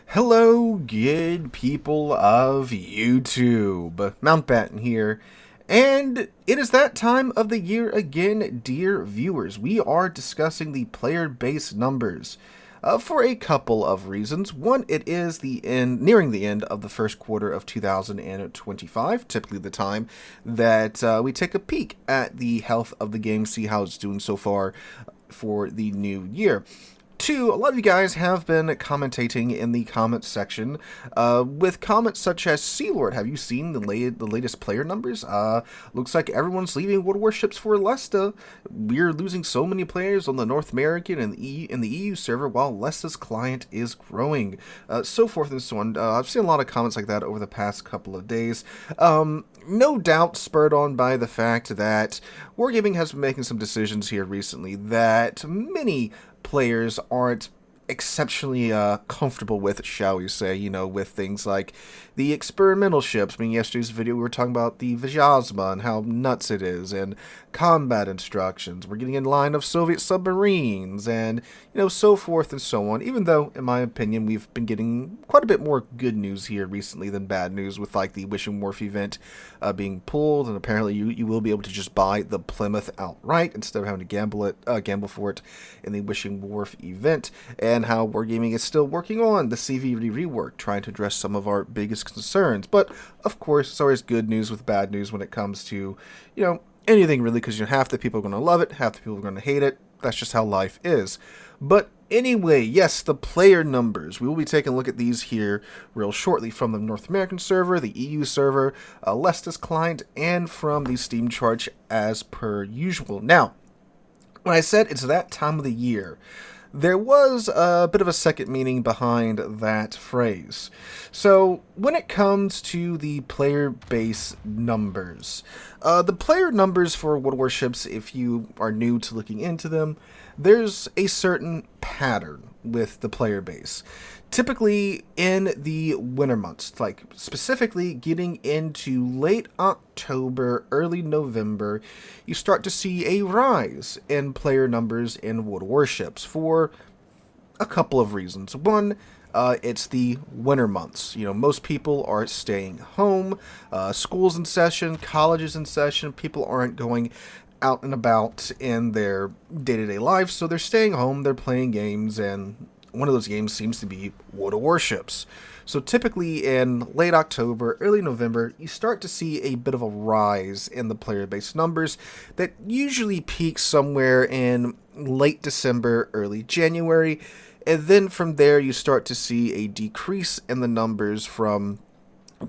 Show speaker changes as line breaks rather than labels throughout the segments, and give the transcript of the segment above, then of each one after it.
Hello, good people of YouTube. Mountbatten here, and it is that time of the year again, dear viewers. We are discussing the player base numbers for a couple of reasons. One, it is nearing the end of the first quarter of 2025, typically the time that we take a peek at the health of the game, see how it's doing so far for the new year. Two, a lot of you guys have been commentating in the comments section with comments such as, Sealord, have you seen the latest player numbers? Looks like everyone's leaving Warships for Lesta. We're losing so many players on the North American and the EU server while Lesta's client is growing. So forth and so on. I've seen a lot of comments like that over the past couple of days. No doubt spurred on by the fact that Wargaming has been making some decisions here recently that many players aren't exceptionally comfortable with, shall we say, with things like the experimental ships. I mean, yesterday's video we were talking about the Vajazma and how nuts it is, and combat instructions. We're getting in line of Soviet submarines, and, so forth and so on. Even though, in my opinion, we've been getting quite a bit more good news here recently than bad news, with, like, the Wishing Wharf event being pulled, and apparently you will be able to just buy the Plymouth outright instead of having to gamble for it in the Wishing Wharf event, and how Wargaming is still working on the CVD rework, trying to address some of our biggest concerns. But, of course, it's always good news with bad news when it comes to, anything really, because half the people are going to love it, half the people are going to hate it. That's just how life is. But anyway, yes, the player numbers. We will be taking a look at these here real shortly from the North American server, the EU server, Lesta's client, and from the Steam charts as per usual. Now, when I said it's that time of the year, there was a bit of a second meaning behind that phrase. So, when it comes to the player base numbers, the player numbers for World Warships, if you are new to looking into them, there's a certain pattern with the player base. Typically in the winter months, like specifically getting into late October, early November, you start to see a rise in player numbers in World Warships for a couple of reasons. One, it's the winter months. Most people are staying home, school's in session, colleges in session, people aren't going out and about in their day-to-day lives, so they're staying home, they're playing games, and one of those games seems to be World of Warships. So typically in late October, early November, you start to see a bit of a rise in the player base numbers that usually peaks somewhere in late December, early January, and then from there you start to see a decrease in the numbers from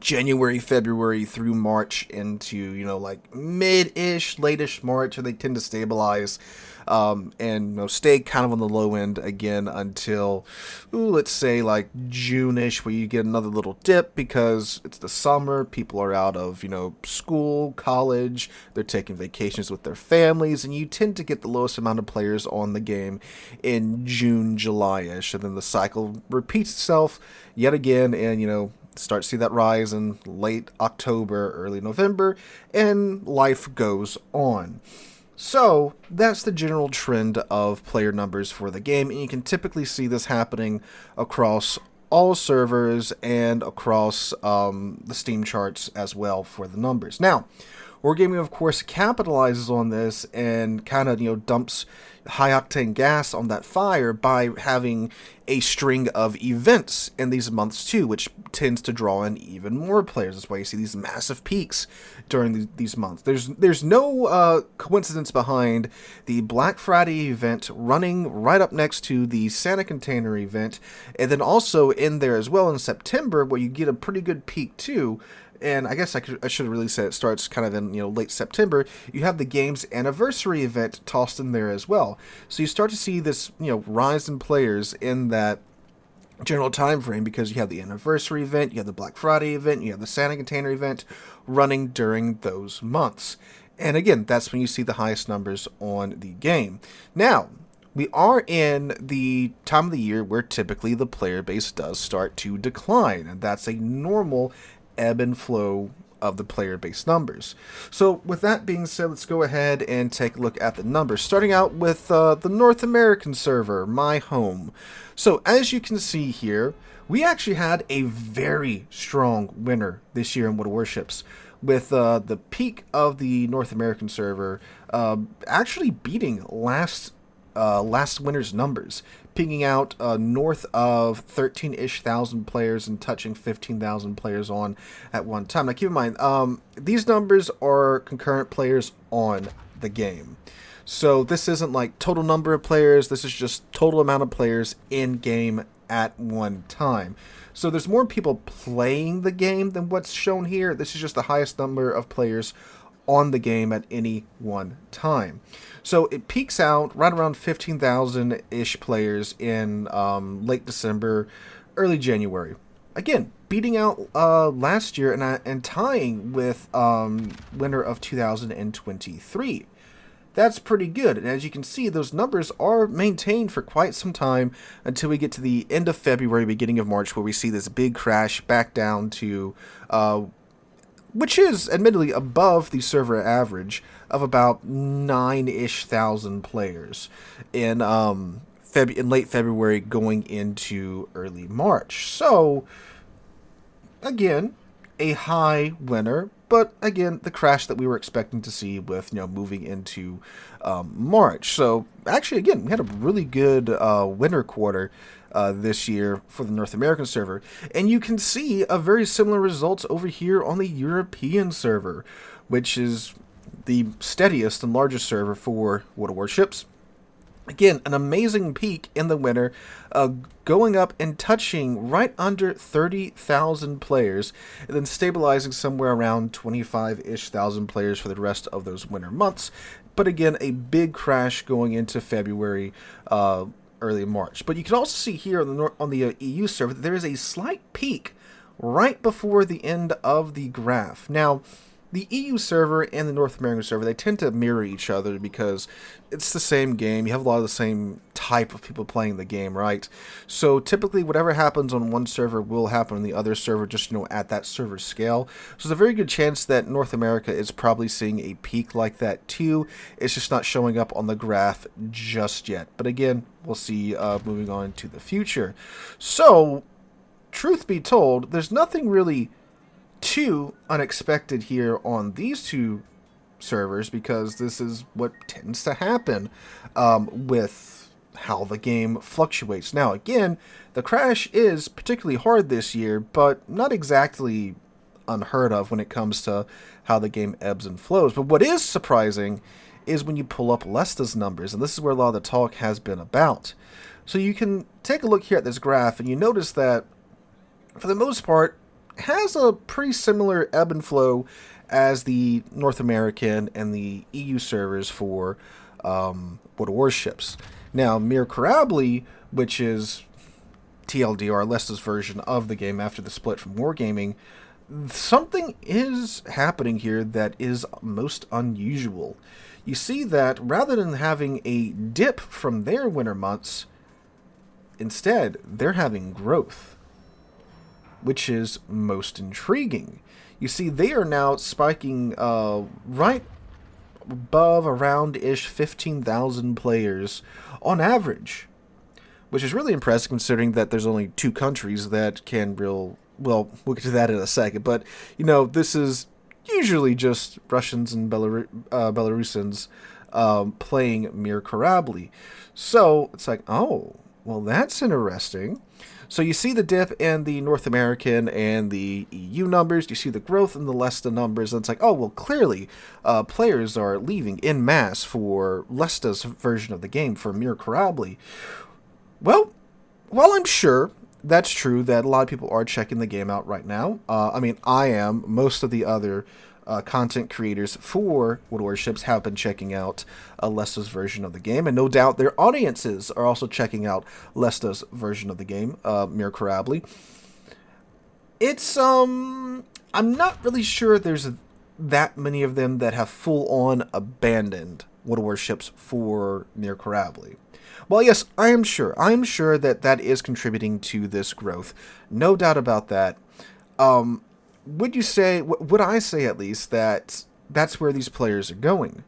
January, February through March into, like mid-ish, late-ish March, and they tend to stabilize and stay kind of on the low end again until, let's say like June-ish, where you get another little dip because it's the summer, people are out of, school, college, they're taking vacations with their families, and you tend to get the lowest amount of players on the game in June, July-ish, and then the cycle repeats itself yet again, and, start to see that rise in late October, early November, and life goes on. So, that's the general trend of player numbers for the game, and you can typically see this happening across all servers and across the Steam charts as well for the numbers. Now, Wargaming, of course, capitalizes on this and kind of, dumps high-octane gas on that fire by having a string of events in these months too, which tends to draw in even more players. That's why you see these massive peaks during these months. There's no coincidence behind the Black Friday event running right up next to the Santa Container event, and then also in there as well in September, where you get a pretty good peak too. And I guess I should have really said it starts kind of in late September. You have the game's anniversary event tossed in there as well. So you start to see this rise in players in that general time frame because you have the anniversary event, you have the Black Friday event, you have the Santa Container event running during those months. And again, that's when you see the highest numbers on the game. Now, we are in the time of the year where typically the player base does start to decline, and that's a normal ebb and flow of the player base numbers. So with that being said, let's go ahead and take a look at the numbers, starting out with the North American server, my home. So as you can see here, We actually had a very strong winner this year in World Warships, with the peak of the North American server actually beating last winter's numbers, peaking out north of 13-ish thousand players and touching 15,000 players on at one time. Now keep in mind, these numbers are concurrent players on the game. So this isn't like total number of players, this is just total amount of players in game at one time. So there's more people playing the game than what's shown here. This is just the highest number of players on the game at any one time. So it peaks out right around 15,000-ish players in late December, early January. Again, beating out last year and tying with winter of 2023. That's pretty good, and as you can see, those numbers are maintained for quite some time until we get to the end of February, beginning of March, where we see this big crash back down to, which is admittedly above the server average of about 9-ish thousand players in late February going into early March. So, again, a high winter. But again, the crash that we were expecting to see with, moving into March. So actually, again, we had a really good winter quarter this year for the North American server. And you can see a very similar results over here on the European server, which is the steadiest and largest server for World of Warships. Again, an amazing peak in the winter, going up and touching right under 30,000 players, and then stabilizing somewhere around 25-ish thousand players for the rest of those winter months. But again, a big crash going into February, early March. But you can also see here on the EU server that there is a slight peak right before the end of the graph. Now, the EU server and the North American server, they tend to mirror each other because it's the same game. You have a lot of the same type of people playing the game, right? So typically whatever happens on one server will happen on the other server, just, at that server scale. So there's a very good chance that North America is probably seeing a peak like that too. It's just not showing up on the graph just yet. But again, we'll see moving on to the future. So, truth be told, there's nothing really too unexpected here on these two servers, because this is what tends to happen with how the game fluctuates. Now again, the crash is particularly hard this year, but not exactly unheard of when it comes to how the game ebbs and flows. But what is surprising is when you pull up Lesta's numbers, and this is where a lot of the talk has been about. So you can take a look here at this graph, and you notice that for the most part has a pretty similar ebb and flow as the North American and the EU servers for World of Warships. Now, Mir Corably, which is TLDR, Lesta's version of the game after the split from Wargaming, something is happening here that is most unusual. You see that rather than having a dip from their winter months, instead, they're having growth, which is most intriguing. You see, they are now spiking right above around-ish 15,000 players on average, which is really impressive considering that there's only two countries that can well, we'll get to that in a second, but, this is usually just Russians and Belarusians playing Mir Corably. So, it's like, oh, well, that's interesting. So you see the dip in the North American and the EU numbers. You see the growth in the Lesta numbers. And it's like, oh, well, clearly players are leaving en masse for Lesta's version of the game, for Mir Corably. Well, while I'm sure that's true that a lot of people are checking the game out right now, I am. Most of the other content creators for World Warships have been checking out Lesta's version of the game, and no doubt their audiences are also checking out Lesta's version of the game, Mir Corably. It's, I'm not really sure there's that many of them that have full-on abandoned World Warships for Mir Corably. Well, yes, I am sure that that is contributing to this growth. No doubt about that. Would I say at least that that's where these players are going?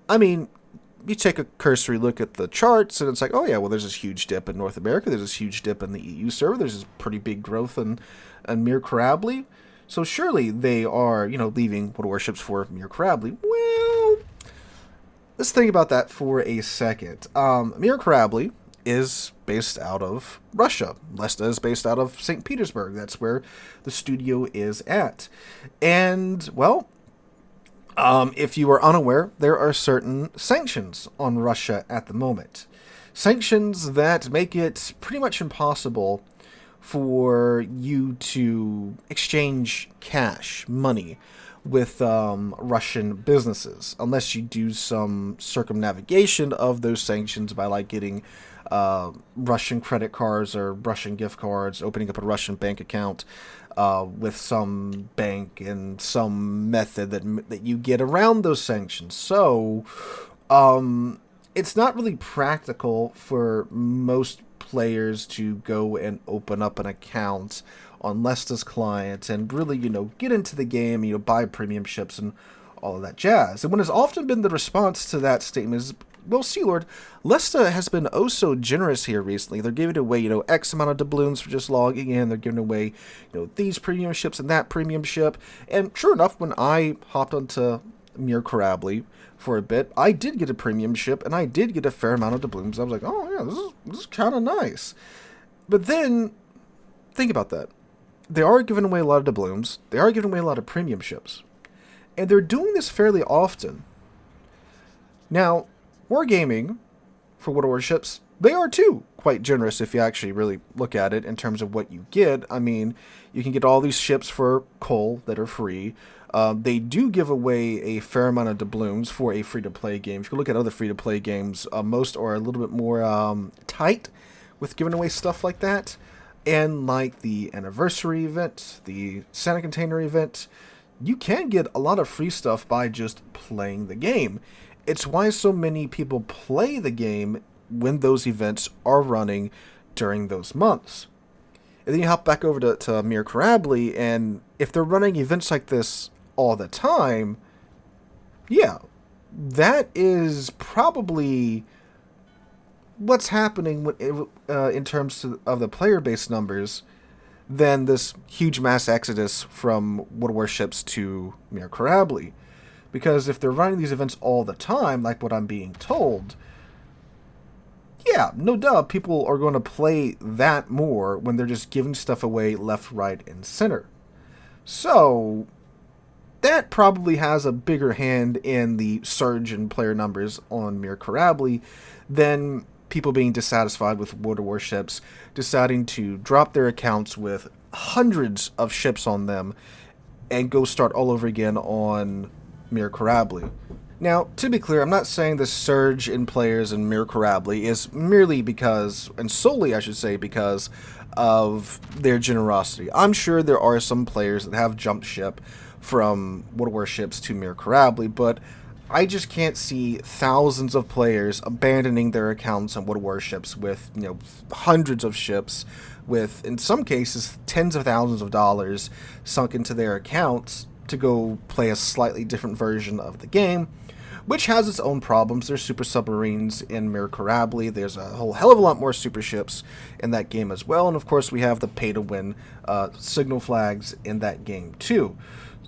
I mean, you take a cursory look at the charts, and it's like, oh yeah, well, there's this huge dip in North America, there's this huge dip in the EU server, there's this pretty big growth in Mere Crably. So surely they are, leaving Warships for Mere Crably. Well, let's think about that for a second. Mere Crably is based out of Russia. Lesta is based out of St. Petersburg. That's where the studio is at. And, well, if you are unaware, there are certain sanctions on Russia at the moment. Sanctions that make it pretty much impossible for you to exchange cash, money, with Russian businesses, unless you do some circumnavigation of those sanctions by like getting Russian credit cards or Russian gift cards, opening up a Russian bank account with some bank and some method that you get around those sanctions. So it's not really practical for most players to go and open up an account on Lesta's client and really, get into the game, buy premium ships and all of that jazz. And what has often been the response to that statement is, well, Sealord, Lesta has been oh so generous here recently. They're giving away, X amount of doubloons for just logging in. They're giving away, these premium ships and that premium ship. And sure enough, when I hopped onto Mere Crably for a bit, I did get a premium ship and I did get a fair amount of doubloons. I was like, oh yeah, this is kind of nice. But then, think about that. They are giving away a lot of doubloons. They are giving away a lot of premium ships. And they're doing this fairly often. Now, Wargaming, for World Warships, they are too quite generous if you actually really look at it in terms of what you get. I mean, you can get all these ships for coal that are free. They do give away a fair amount of doubloons for a free-to-play game. If you look at other free-to-play games, most are a little bit more tight with giving away stuff like that. And like the anniversary event, the Santa Container event, you can get a lot of free stuff by just playing the game. It's why so many people play the game when those events are running during those months. And then you hop back over to Mere Crably, and if they're running events like this all the time, yeah, that is probably what's happening in terms of the player base numbers than this huge mass exodus from World Warships to Mere Crably. Because if they're running these events all the time, like what I'm being told, yeah, no doubt people are going to play that more when they're just giving stuff away left, right, and center. So that probably has a bigger hand in the surge in player numbers on Mere Crably than people being dissatisfied with World Warships, deciding to drop their accounts with hundreds of ships on them and go start all over again on Mere Crably. Now, to be clear, I'm not saying the surge in players in Mere Crably is merely because, and solely I should say, because of their generosity. I'm sure there are some players that have jumped ship from World Warships to Mere Crably, but I just can't see thousands of players abandoning their accounts on World Warships with, hundreds of ships, with, in some cases, tens of thousands of dollars sunk into their accounts to go play a slightly different version of the game, which has its own problems. There's super submarines in Mere Crably. There's a whole hell of a lot more super ships in that game as well. And of course, we have the pay-to-win signal flags in that game too.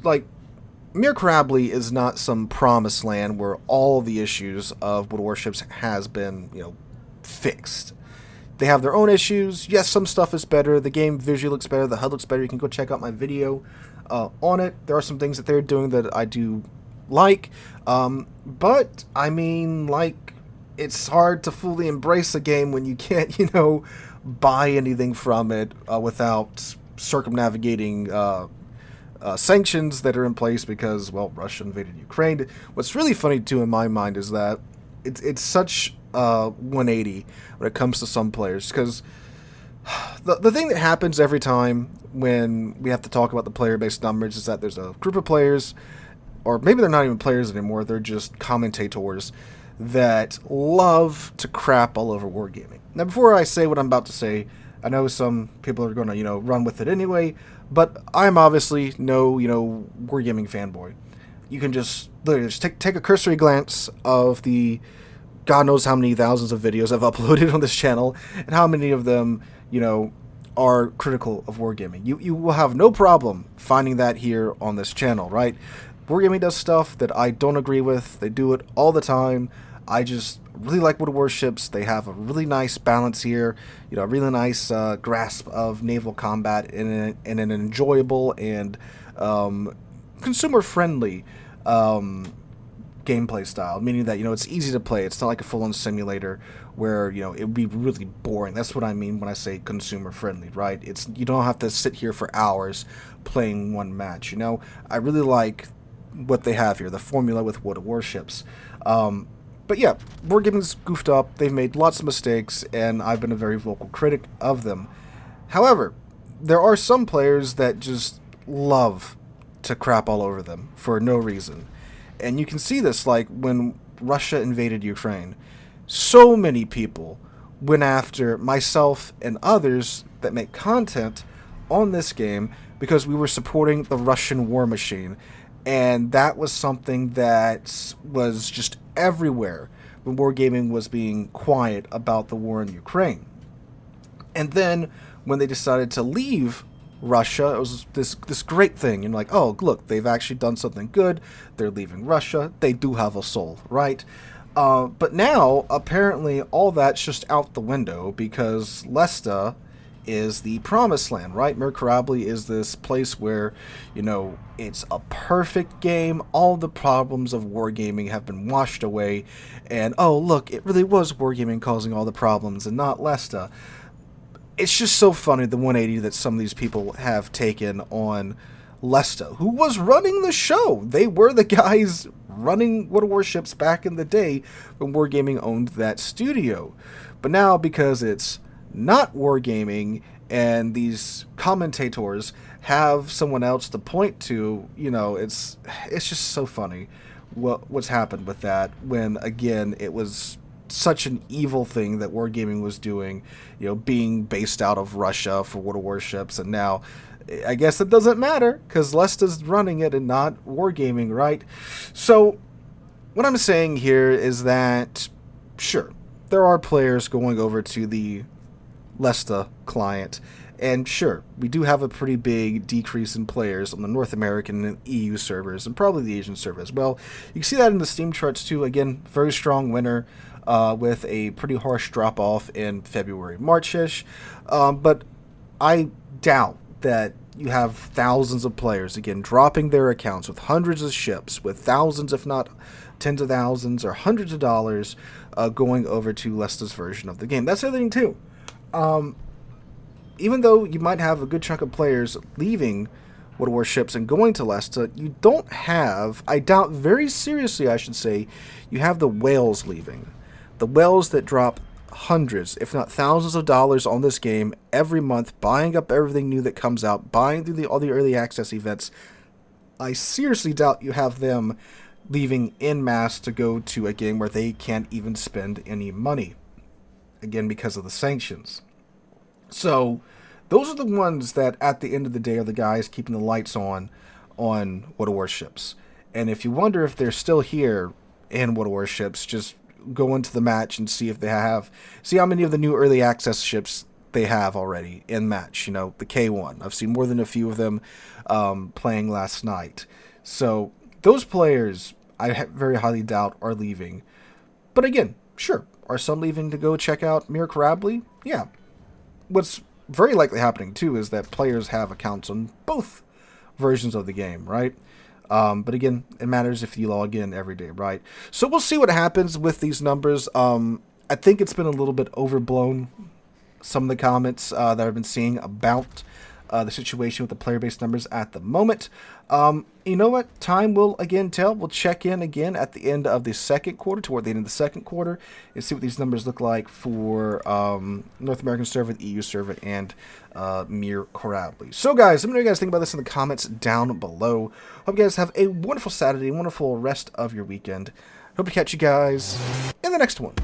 Like, Mere Crably is not some promised land where all the issues of World Warships has been, fixed. They have their own issues. Yes, some stuff is better. The game visually looks better. The HUD looks better. You can go check out my video on it. There are some things that they're doing that I do like. But, I mean, like, it's hard to fully embrace a game when you can't, buy anything from it without circumnavigating sanctions that are in place because, well, Russia invaded Ukraine. What's really funny, too, in my mind is that it's such 180 when it comes to some players, because the thing that happens every time when we have to talk about the player-based numbers is that there's a group of players, or maybe they're not even players anymore, they're just commentators that love to crap all over wargaming. Now, before I say what I'm about to say, I know some people are going to, run with it anyway, but I'm obviously no, wargaming fanboy. You can just literally just take a cursory glance of the God knows how many thousands of videos I've uploaded on this channel, and how many of them, are critical of wargaming. You will have no problem finding that here on this channel, right? Wargaming does stuff that I don't agree with. They do it all the time. I just really like Warships. They have a really nice balance here, a really nice grasp of naval combat in an enjoyable and consumer-friendly gameplay style, meaning that, it's easy to play. It's not like a full-on simulator where, it would be really boring. That's what I mean when I say consumer-friendly, right? You don't have to sit here for hours playing one match, I really like what they have here, the formula with Warships. But yeah, wargaming's goofed up. They've made lots of mistakes, and I've been a very vocal critic of them. However, there are some players that just love to crap all over them for no reason. And you can see this, like, when Russia invaded Ukraine. So many people went after myself and others that make content on this game because we were supporting the Russian war machine. And that was something that was just everywhere when wargaming was being quiet about the war in Ukraine. And then when they decided to leave Russia, it was this great thing. You're like, oh, look, they've actually done something good. They're leaving Russia. They do have a soul, right? But now, apparently, all that's just out the window because Lesta is the promised land, right? Mir Karabi is this place where, it's a perfect game. All the problems of wargaming have been washed away. And, oh, look, it really was wargaming causing all the problems and not Lesta. It's just so funny, the 180 that some of these people have taken on Lesta, who was running the show. They were the guys running Warships back in the day when Wargaming owned that studio. But now, because it's not wargaming and these commentators have someone else to point to, it's just so funny what's happened with that when, again, it was such an evil thing that wargaming was doing, being based out of Russia for Warships, and now I guess it doesn't matter because Lesta's running it and not wargaming, right? So what I'm saying here is that, sure, there are players going over to the Lesta client, and sure, we do have a pretty big decrease in players on the North American and EU servers, and probably the Asian server as well. You can see that in the Steam charts too. Again, very strong winter with a pretty harsh drop-off in February, March-ish. But I doubt that you have thousands of players, again, dropping their accounts with hundreds of ships, with thousands, if not tens of thousands, or hundreds of dollars going over to Lesta's version of the game. That's the other thing, too. Even though you might have a good chunk of players leaving Warships and going to Lesta, you don't have, I doubt very seriously, I should say, you have the whales leaving. The whales that drop hundreds, if not thousands of dollars on this game every month, buying up everything new that comes out, buying through all the early access events. I seriously doubt you have them leaving en masse to go to a game where they can't even spend any money. Again, because of the sanctions. So, those are the ones that, at the end of the day, are the guys keeping the lights on Warships. And if you wonder if they're still here in Warships, just go into the match and see how many of the new early access ships they have already in match. The K1. I've seen more than a few of them playing last night. So, those players, I very highly doubt, are leaving. But again, sure. Are some leaving to go check out Mir Karabi? Yeah. What's very likely happening, too, is that players have accounts on both versions of the game, right? But again, it matters if you log in every day, right? So we'll see what happens with these numbers. I think it's been a little bit overblown, some of the comments that I've been seeing about the situation with the player-based numbers at the moment. You know what? Time will again tell. We'll check in again at the end of the second quarter, toward the end of the second quarter, and see what these numbers look like for North American server, the EU server, and Mir Karabi. So, guys, let me know what you guys think about this in the comments down below. Hope you guys have a wonderful Saturday, wonderful rest of your weekend. Hope to catch you guys in the next one.